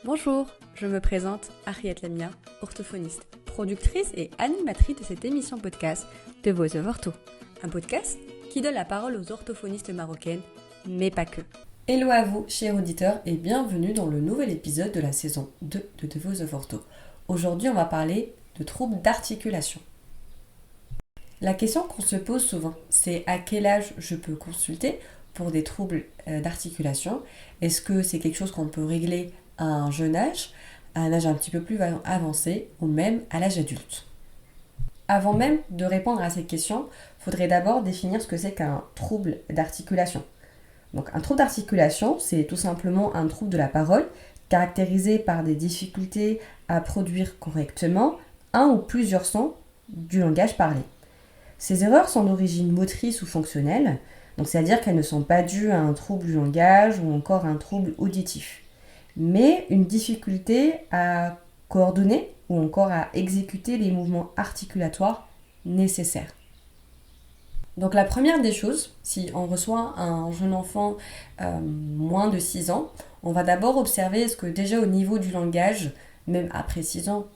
Bonjour, je me présente Ariette Lamia, orthophoniste, productrice et animatrice de cette émission podcast de Voice of Ortho. Un podcast qui donne la parole aux orthophonistes marocaines, mais pas que. Hello à vous, chers auditeurs, et bienvenue dans le nouvel épisode de la saison 2 de The Voice of Ortho. Aujourd'hui, on va parler de troubles d'articulation. La question qu'on se pose souvent, c'est à quel âge je peux consulter pour des troubles d'articulation? Est-ce que c'est quelque chose qu'on peut régler à un jeune âge, à un âge un petit peu plus avancé ou même à l'âge adulte? Avant même de répondre à cette question, il faudrait d'abord définir ce que c'est qu'un trouble d'articulation. Donc un trouble d'articulation, c'est tout simplement un trouble de la parole caractérisé par des difficultés à produire correctement un ou plusieurs sons du langage parlé. Ces erreurs sont d'origine motrice ou fonctionnelle, donc c'est-à-dire qu'elles ne sont pas dues à un trouble du langage ou encore à un trouble auditif, mais une difficulté à coordonner ou encore à exécuter les mouvements articulatoires nécessaires. Donc la première des choses, si on reçoit un jeune enfant moins de 6 ans, on va d'abord observer est-ce que déjà au niveau du langage, même après 6 ans,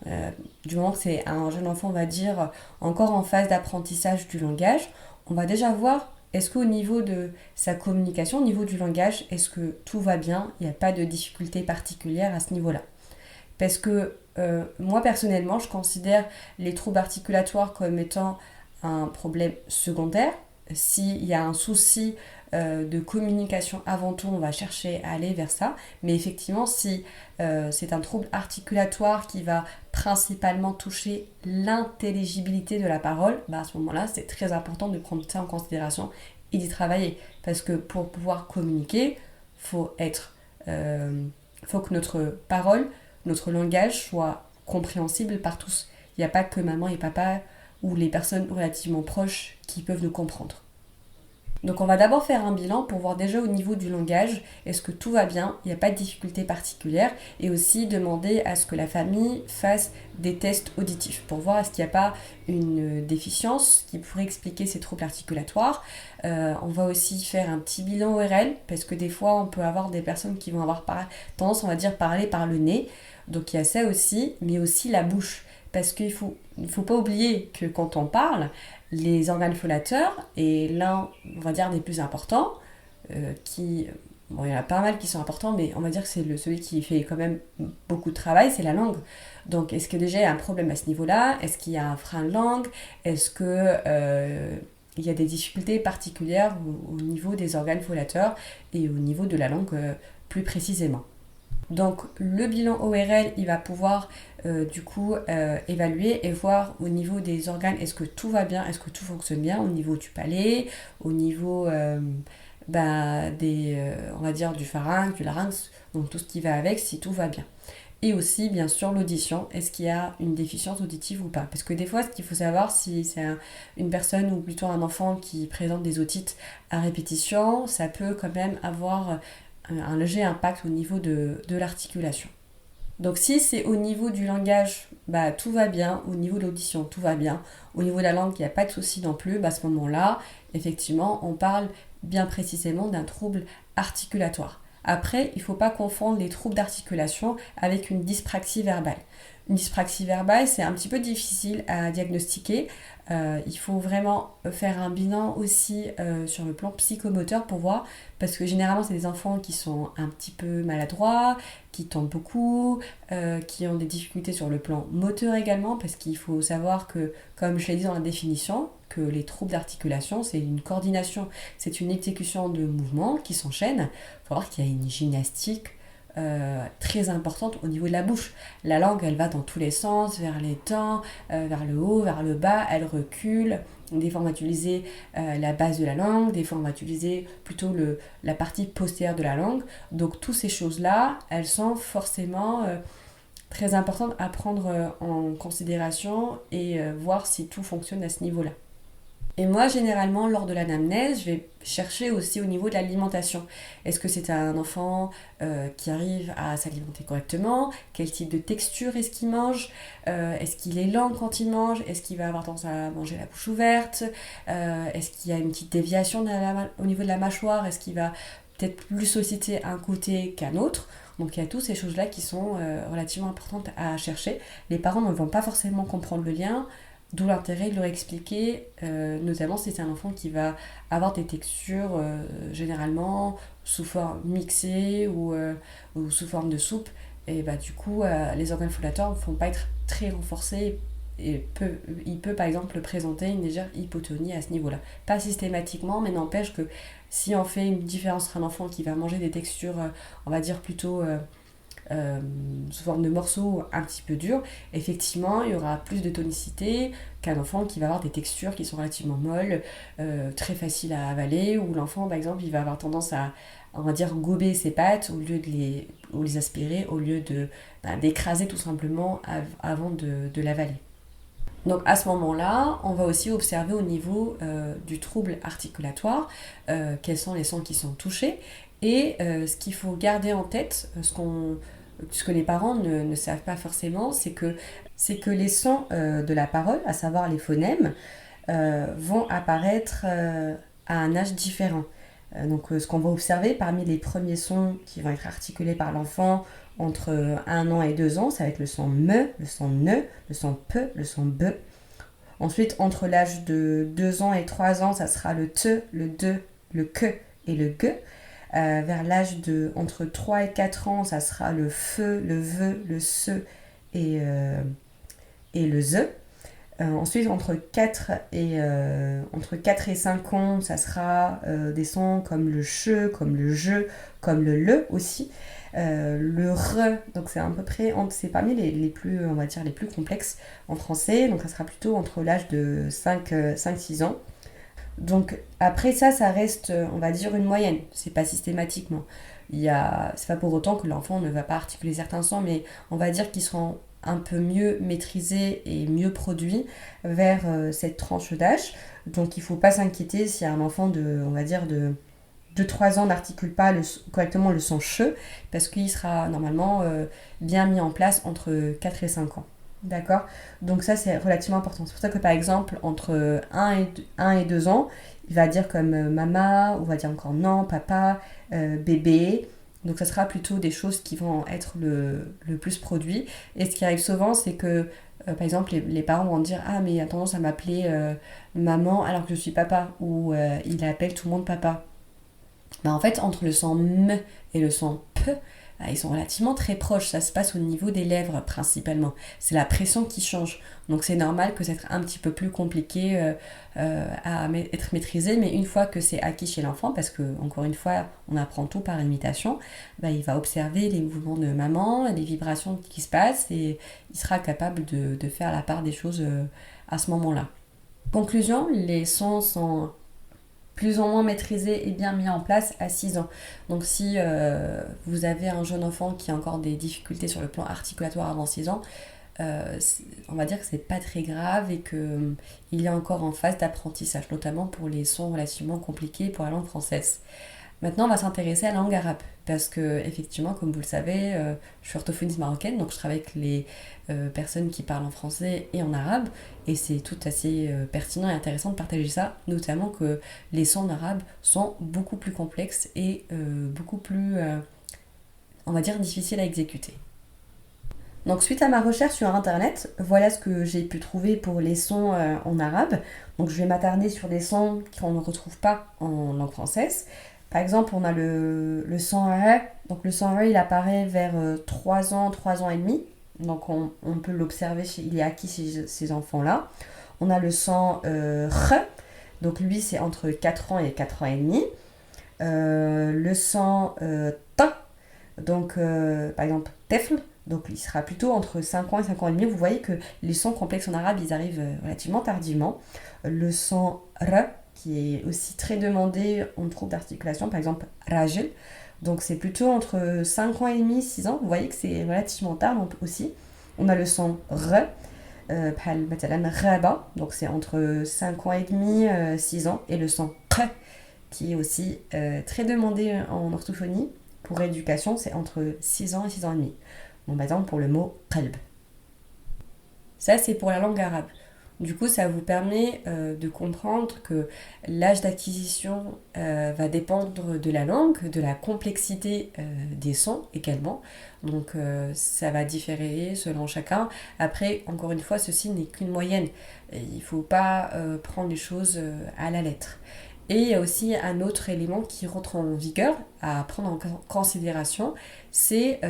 du moment que c'est un jeune enfant, on va dire, encore en phase d'apprentissage du langage, on va déjà voir est-ce qu'au niveau de sa communication, au niveau du langage, est-ce que tout va bien, il n'y a pas de difficulté particulière à ce niveau-là. Parce que moi personnellement, je considère les troubles articulatoires comme étant un problème secondaire. S'il y a un souci de communication avant tout, on va chercher à aller vers ça. Mais effectivement, si c'est un trouble articulatoire qui va principalement toucher l'intelligibilité de la parole, à ce moment-là, c'est très important de prendre ça en considération et d'y travailler. Parce que pour pouvoir communiquer, faut que notre parole, notre langage soit compréhensible par tous. Il n'y a pas que maman et papa ou les personnes relativement proches qui peuvent nous comprendre. Donc on va d'abord faire un bilan pour voir déjà au niveau du langage, est-ce que tout va bien, il n'y a pas de difficulté particulière, et aussi demander à ce que la famille fasse des tests auditifs pour voir est-ce qu'il n'y a pas une déficience qui pourrait expliquer ces troubles articulatoires. On va aussi faire un petit bilan ORL, parce que des fois on peut avoir des personnes qui vont avoir tendance, on va dire, parler par le nez, donc il y a ça aussi, mais aussi la bouche. Parce qu'il faut pas oublier que quand on parle, les organes pholateurs, et l'un, on va dire, des plus importants, il y en a pas mal qui sont importants, mais on va dire que c'est celui qui fait quand même beaucoup de travail, c'est la langue. Donc, est-ce que déjà il y a un problème à ce niveau-là? Est-ce qu'il y a un frein de langue? Est-ce que il y a des difficultés particulières au niveau des organes pholateurs et au niveau de la langue plus précisément? Donc le bilan ORL, il va pouvoir évaluer et voir au niveau des organes, est-ce que tout va bien, est-ce que tout fonctionne bien au niveau du palais, au niveau on va dire du pharynx, du larynx, donc tout ce qui va avec, si tout va bien. Et aussi, bien sûr, l'audition. Est-ce qu'il y a une déficience auditive ou pas? Parce que des fois, ce qu'il faut savoir, si c'est une personne ou plutôt un enfant qui présente des otites à répétition, ça peut quand même avoir un léger impact au niveau de l'articulation. Donc si c'est au niveau du langage, tout va bien, au niveau de l'audition, tout va bien, au niveau de la langue, il n'y a pas de souci non plus, à ce moment-là, effectivement, on parle bien précisément d'un trouble articulatoire. Après, il ne faut pas confondre les troubles d'articulation avec une dyspraxie verbale. Une dyspraxie verbale, c'est un petit peu difficile à diagnostiquer. Il faut vraiment faire un bilan aussi sur le plan psychomoteur pour voir, parce que généralement c'est des enfants qui sont un petit peu maladroits, qui tombent beaucoup, qui ont des difficultés sur le plan moteur également, parce qu'il faut savoir que, comme je l'ai dit dans la définition, que les troubles d'articulation, c'est une coordination, c'est une exécution de mouvements qui s'enchaînent. Il faut voir qu'il y a une gymnastique très importante au niveau de la bouche. La langue, elle va dans tous les sens, vers les dents, vers le haut, vers le bas, elle recule. Des fois, on va utiliser la base de la langue, des fois, on va utiliser plutôt la partie postérieure de la langue. Donc, toutes ces choses-là, elles sont forcément très importantes à prendre en considération et voir si tout fonctionne à ce niveau-là. Et moi, généralement, lors de l'anamnèse, je vais chercher aussi au niveau de l'alimentation. Est-ce que c'est un enfant qui arrive à s'alimenter correctement? Quel type de texture est-ce qu'il mange? Est-ce qu'il est lent quand il mange? Est-ce qu'il va avoir tendance à manger la bouche ouverte? Est-ce qu'il y a une petite déviation au niveau de la mâchoire? Est-ce qu'il va peut-être plus solliciter un côté qu'un autre? Donc il y a toutes ces choses-là qui sont relativement importantes à chercher. Les parents ne vont pas forcément comprendre le lien, d'où l'intérêt de leur expliquer, notamment si c'est un enfant qui va avoir des textures généralement sous forme mixée ou sous forme de soupe. Et bah, du coup, les organes fondateurs ne vont pas être très renforcés et il peut par exemple présenter une légère hypotonie à ce niveau-là. Pas systématiquement, mais n'empêche que si on fait une différence entre un enfant qui va manger des textures, on va dire plutôt sous forme de morceaux un petit peu durs, effectivement, il y aura plus de tonicité qu'un enfant qui va avoir des textures qui sont relativement molles, très faciles à avaler, où l'enfant, par exemple, il va avoir tendance à, on va dire, gober ses pattes au lieu de les aspirer, au lieu d'écraser tout simplement avant de l'avaler. Donc à ce moment-là, on va aussi observer au niveau du trouble articulatoire quels sont les sons qui sont touchés et ce qu'il faut garder en tête, ce que les parents ne savent pas forcément, c'est que les sons de la parole, à savoir les phonèmes, vont apparaître à un âge différent. Donc ce qu'on va observer parmi les premiers sons qui vont être articulés par l'enfant entre 1 an et 2 ans, ça va être le son me, le son ne, le son pe, le son be. Ensuite, entre l'âge de 2 ans et 3 ans, ça sera le te, le de, le que et le ge. Vers l'âge de entre 3 et 4 ans, ça sera le fe, le ve, le se et le ze. Ensuite, entre 4 et 5 ans, ça sera des sons comme le che, comme le je, comme le aussi. Le re, donc c'est à peu près, c'est parmi les plus, on va dire, les plus complexes en français. Donc ça sera plutôt entre l'âge de 5-6 ans. Donc après ça reste, on va dire, une moyenne. C'est pas systématiquement. C'est pas pour autant que l'enfant ne va pas articuler certains sons, mais on va dire qu'ils seront un peu mieux maîtrisés et mieux produits vers cette tranche d'âge. Donc il ne faut pas s'inquiéter si un enfant de 3 ans n'articule pas correctement le son che, parce qu'il sera normalement bien mis en place entre 4 et 5 ans. D'accord ? Donc ça, c'est relativement important. C'est pour ça que, par exemple, entre 1 et 2 ans, il va dire comme mama, ou va dire encore non, papa, bébé. Donc ça sera plutôt des choses qui vont être le plus produit. Et ce qui arrive souvent, c'est que, par exemple, les parents vont dire « Ah, mais il a tendance à m'appeler maman alors que je suis papa » ou il appelle tout le monde papa. En fait, entre le son m et le son p, ils sont relativement très proches. Ça se passe au niveau des lèvres principalement. C'est la pression qui change. Donc c'est normal que ça soit un petit peu plus compliqué à être maîtrisé, mais une fois que c'est acquis chez l'enfant, parce que encore une fois, on apprend tout par imitation, il va observer les mouvements de maman, les vibrations qui se passent, et il sera capable de faire la part des choses à ce moment-là. Conclusion, les sons sont plus ou moins maîtrisé et bien mis en place à 6 ans. Donc si vous avez un jeune enfant qui a encore des difficultés sur le plan articulatoire avant 6 ans, on va dire que c'est pas très grave et qu'il est encore en phase d'apprentissage, notamment pour les sons relativement compliqués pour la langue française. Maintenant, on va s'intéresser à la langue arabe, parce que, effectivement, comme vous le savez, je suis orthophoniste marocaine, donc je travaille avec les personnes qui parlent en français et en arabe, et c'est tout assez pertinent et intéressant de partager ça, notamment que les sons en arabe sont beaucoup plus complexes et beaucoup plus, on va dire, difficiles à exécuter. Donc suite à ma recherche sur internet, voilà ce que j'ai pu trouver pour les sons en arabe. Donc je vais m'attarder sur des sons qu'on ne retrouve pas en langue française. Par exemple, on a le son R. Donc le son R, il apparaît vers 3 ans, 3 ans et demi. Donc on peut l'observer, il est acquis chez ces enfants-là. On a le son R. Donc lui, c'est entre 4 ans et 4 ans et demi. Le son T. Donc par exemple, Tefl. Donc il sera plutôt entre 5 ans et 5 ans et demi. Vous voyez que les sons complexes en arabe, ils arrivent relativement tardivement. Le son R, qui est aussi très demandé en trouble d'articulation, par exemple Rajel. Donc c'est plutôt entre 5 ans et demi, 6 ans. Vous voyez que c'est relativement tard aussi. On a le son R, Raba, donc c'est entre 5 ans et demi, 6 ans. Et le son Q, qui est aussi très demandé en orthophonie pour éducation, c'est entre 6 ans et 6 ans et demi. Bon, par exemple pour le mot qalb. Ça c'est pour la langue arabe. Du coup, ça vous permet de comprendre que l'âge d'acquisition va dépendre de la langue, de la complexité des sons également. Donc ça va différer selon chacun. Après, encore une fois, ceci n'est qu'une moyenne. Il ne faut pas prendre les choses à la lettre. Et il y a aussi un autre élément qui rentre en vigueur à prendre en considération, c'est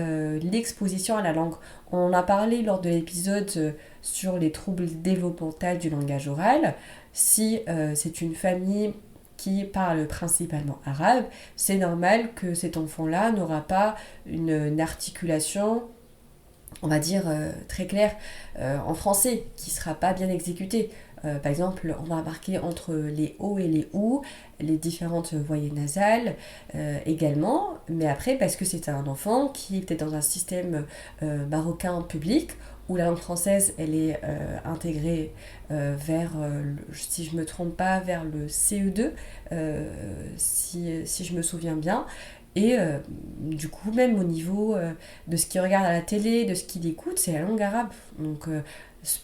l'exposition à la langue. On en a parlé lors de l'épisode sur les troubles développementaux du langage oral. Si c'est une famille qui parle principalement arabe, c'est normal que cet enfant-là n'aura pas une articulation, on va dire, très claire en français, qui ne sera pas bien exécutée. Par exemple, on va marquer entre les O et les OU, les différentes voyelles nasales également, mais après, parce que c'est un enfant qui est peut-être dans un système marocain public, où la langue française, elle est intégrée vers, si je ne me trompe pas, vers le CE2, si je me souviens bien. Et du coup, même au niveau de ce qu'il regarde à la télé, de ce qu'il écoute, c'est la langue arabe. Donc,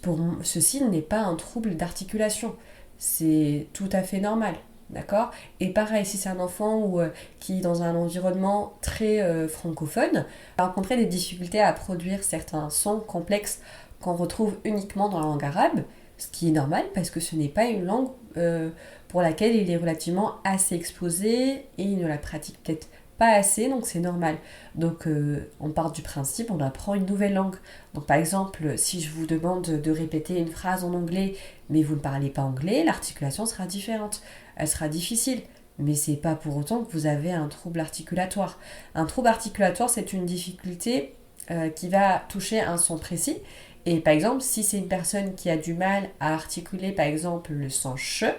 pour ceci n'est pas un trouble d'articulation. C'est tout à fait normal. D'accord. Et pareil, si c'est un enfant qui est dans un environnement très francophone, va rencontrer des difficultés à produire certains sons complexes qu'on retrouve uniquement dans la langue arabe, ce qui est normal parce que ce n'est pas une langue pour laquelle il est relativement assez exposé et il ne la pratique peut-être pas assez, donc c'est normal. Donc on part du principe, on apprend une nouvelle langue. Donc par exemple, si je vous demande de répéter une phrase en anglais, mais vous ne parlez pas anglais, l'articulation sera différente. Elle sera difficile, mais c'est pas pour autant que vous avez un trouble articulatoire. Un trouble articulatoire, c'est une difficulté qui va toucher un son précis. Et par exemple, si c'est une personne qui a du mal à articuler, par exemple, le son ch,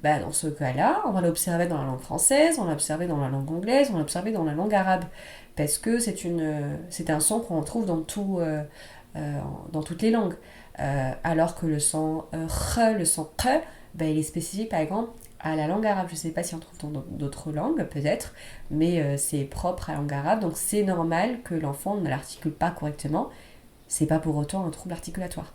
bah, dans ce cas-là, on va l'observer dans la langue française, on va l'observer dans la langue anglaise, on va l'observer dans la langue arabe. Parce que c'est un son qu'on retrouve dans toutes les langues. Alors que le son r, le son q, bah, il est spécifique par exemple à la langue arabe. Je ne sais pas si on trouve dans d'autres langues, peut-être, mais c'est propre à la langue arabe. Donc c'est normal que l'enfant ne l'articule pas correctement. C'est pas pour autant un trouble articulatoire.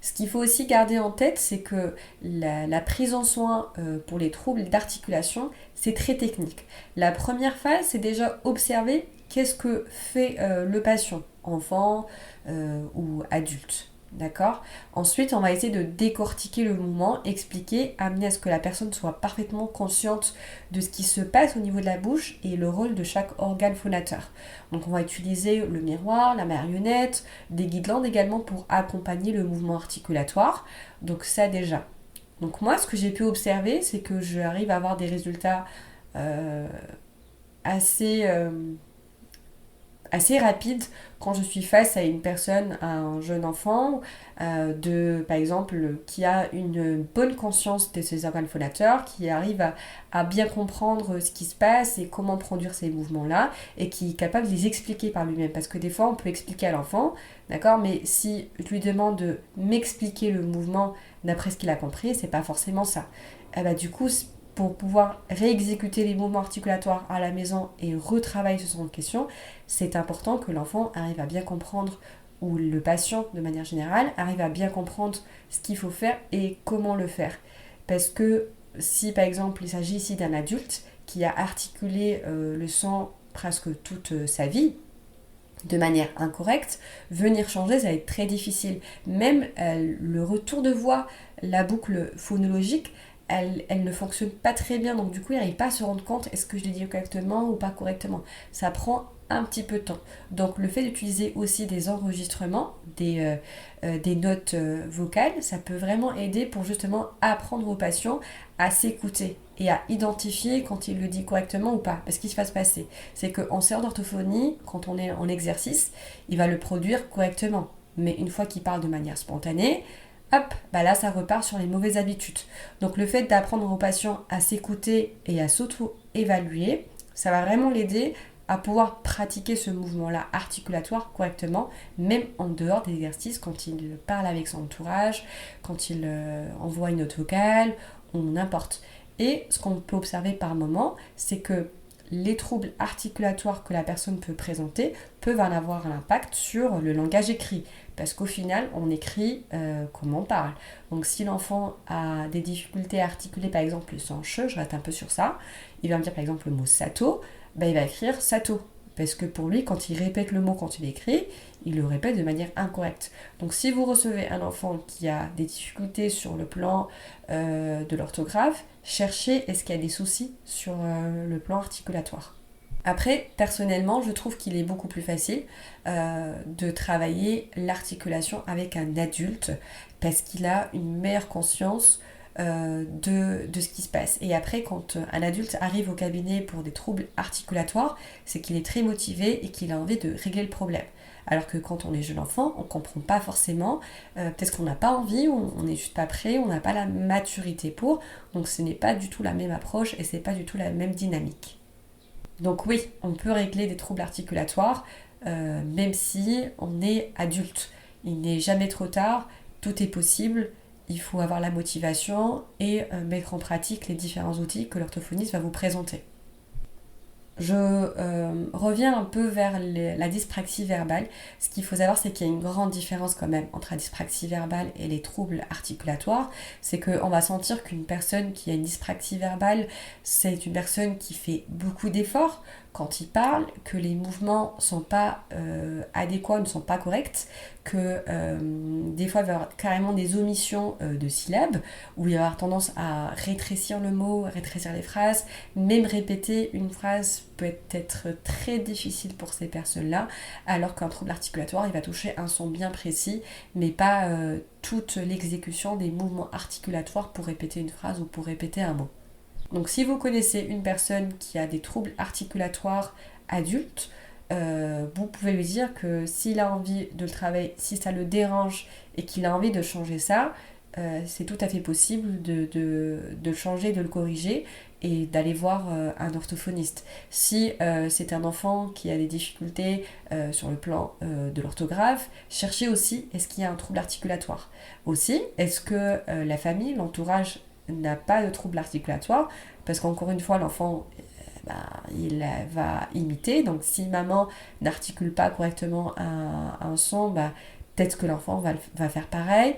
Ce qu'il faut aussi garder en tête, c'est que la prise en soin pour les troubles d'articulation, c'est très technique. La première phase, c'est déjà observer qu'est-ce que fait le patient, enfant ou adulte. D'accord. Ensuite, on va essayer de décortiquer le mouvement, expliquer, amener à ce que la personne soit parfaitement consciente de ce qui se passe au niveau de la bouche et le rôle de chaque organe phonateur. Donc on va utiliser le miroir, la marionnette, des guides-landes également pour accompagner le mouvement articulatoire. Donc ça déjà. Donc moi, ce que j'ai pu observer, c'est que j'arrive à avoir des résultats assez rapide quand je suis face à une personne, à un jeune enfant, par exemple, qui a une bonne conscience de ses organes phonateurs, qui arrive à bien comprendre ce qui se passe et comment produire ces mouvements-là, et qui est capable de les expliquer par lui-même. Parce que des fois, on peut expliquer à l'enfant, d'accord, mais si je lui demande de m'expliquer le mouvement d'après ce qu'il a compris, c'est pas forcément ça. Et bah, du coup, pour pouvoir réexécuter les mouvements articulatoires à la maison et retravailler ce genre de questions, c'est important que l'enfant arrive à bien comprendre, ou le patient de manière générale, arrive à bien comprendre ce qu'il faut faire et comment le faire. Parce que si par exemple il s'agit ici d'un adulte qui a articulé le son presque toute sa vie, de manière incorrecte, venir changer, ça va être très difficile. Même le retour de voix, la boucle phonologique, elle ne fonctionne pas très bien, donc du coup il n'arrive pas à se rendre compte est-ce que je l'ai dit correctement ou pas correctement. Ça prend un petit peu de temps. Donc le fait d'utiliser aussi des enregistrements, des notes vocales, ça peut vraiment aider pour justement apprendre aux patients à s'écouter et à identifier quand il le dit correctement ou pas. Parce qu'il va se passer, c'est qu'en séance d'orthophonie, quand on est en exercice, il va le produire correctement. Mais une fois qu'il parle de manière spontanée, hop, bah là ça repart sur les mauvaises habitudes. Donc le fait d'apprendre aux patients à s'écouter et à s'auto-évaluer, ça va vraiment l'aider à pouvoir pratiquer ce mouvement-là articulatoire correctement, même en dehors des exercices, quand il parle avec son entourage, quand il envoie une note vocale, ou n'importe. Et ce qu'on peut observer par moment, c'est que les troubles articulatoires que la personne peut présenter peuvent en avoir un impact sur le langage écrit. Parce qu'au final, on écrit comme on parle. Donc si l'enfant a des difficultés à articuler, par exemple, sans che, je reste un peu sur ça, il va me dire par exemple le mot sato, il va écrire sato. Parce que pour lui, quand il répète le mot quand il écrit, il le répète de manière incorrecte. Donc si vous recevez un enfant qui a des difficultés sur le plan de l'orthographe, cherchez est-ce qu'il y a des soucis sur le plan articulatoire. Après, personnellement, je trouve qu'il est beaucoup plus facile de travailler l'articulation avec un adulte parce qu'il a une meilleure conscience de ce qui se passe. Et après, quand un adulte arrive au cabinet pour des troubles articulatoires, c'est qu'il est très motivé et qu'il a envie de régler le problème. Alors que quand on est jeune enfant, on ne comprend pas forcément, peut-être qu'on n'a pas envie, on n'est juste pas prêt, on n'a pas la maturité pour, donc ce n'est pas du tout la même approche et ce n'est pas du tout la même dynamique. Donc oui, on peut régler des troubles articulatoires, même si on est adulte. Il n'est jamais trop tard, tout est possible. Il faut avoir la motivation et mettre en pratique les différents outils que l'orthophoniste va vous présenter. Je reviens un peu vers la dyspraxie verbale. Ce qu'il faut savoir, c'est qu'il y a une grande différence quand même entre la dyspraxie verbale et les troubles articulatoires. C'est qu'on va sentir qu'une personne qui a une dyspraxie verbale, c'est une personne qui fait beaucoup d'efforts quand il parle, que les mouvements ne sont pas adéquats, ne sont pas corrects, que des fois il va y avoir carrément des omissions de syllabes, où il va avoir tendance à rétrécir le mot, rétrécir les phrases, même répéter une phrase peut être très difficile pour ces personnes-là, alors qu'un trouble articulatoire, il va toucher un son bien précis, mais pas toute l'exécution des mouvements articulatoires pour répéter une phrase ou pour répéter un mot. Donc si vous connaissez une personne qui a des troubles articulatoires adultes, vous pouvez lui dire que s'il a envie de le travailler, si ça le dérange et qu'il a envie de changer ça, c'est tout à fait possible de le changer, de le corriger et d'aller voir un orthophoniste. Si c'est un enfant qui a des difficultés sur le plan de l'orthographe, cherchez aussi est-ce qu'il y a un trouble articulatoire. Aussi, est-ce que la famille, l'entourage n'a pas de trouble articulatoire, parce qu'encore une fois l'enfant il va imiter, donc si maman n'articule pas correctement un son, peut-être que l'enfant va faire pareil.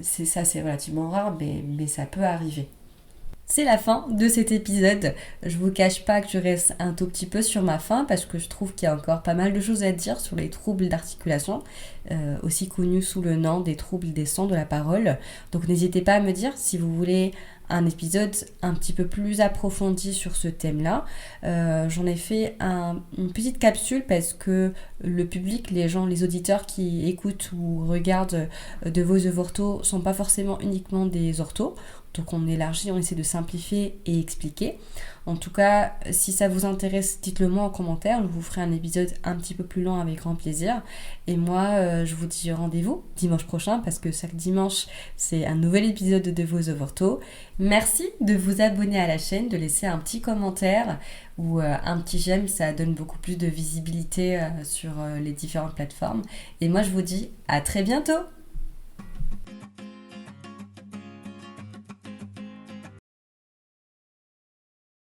C'est relativement rare, mais ça peut arriver. C'est la fin de cet épisode. Je vous cache pas que je reste un tout petit peu sur ma faim parce que je trouve qu'il y a encore pas mal de choses à dire sur les troubles d'articulation, aussi connus sous le nom des troubles des sons de la parole. Donc n'hésitez pas à me dire si vous voulez un épisode un petit peu plus approfondi sur ce thème-là. J'en ai fait une petite capsule parce que le public, les gens, les auditeurs qui écoutent ou regardent The Voice of Ortho sont pas forcément uniquement des orthos. Donc on élargit, on essaie de simplifier et expliquer. En tout cas, si ça vous intéresse, dites-le moi en commentaire. Je vous ferai un épisode un petit peu plus long avec grand plaisir. Et moi, je vous dis rendez-vous dimanche prochain parce que chaque dimanche, c'est un nouvel épisode de The Voice of Ortho. Merci de vous abonner à la chaîne, de laisser un petit commentaire ou un petit j'aime. Ça donne beaucoup plus de visibilité sur les différentes plateformes. Et moi, je vous dis à très bientôt.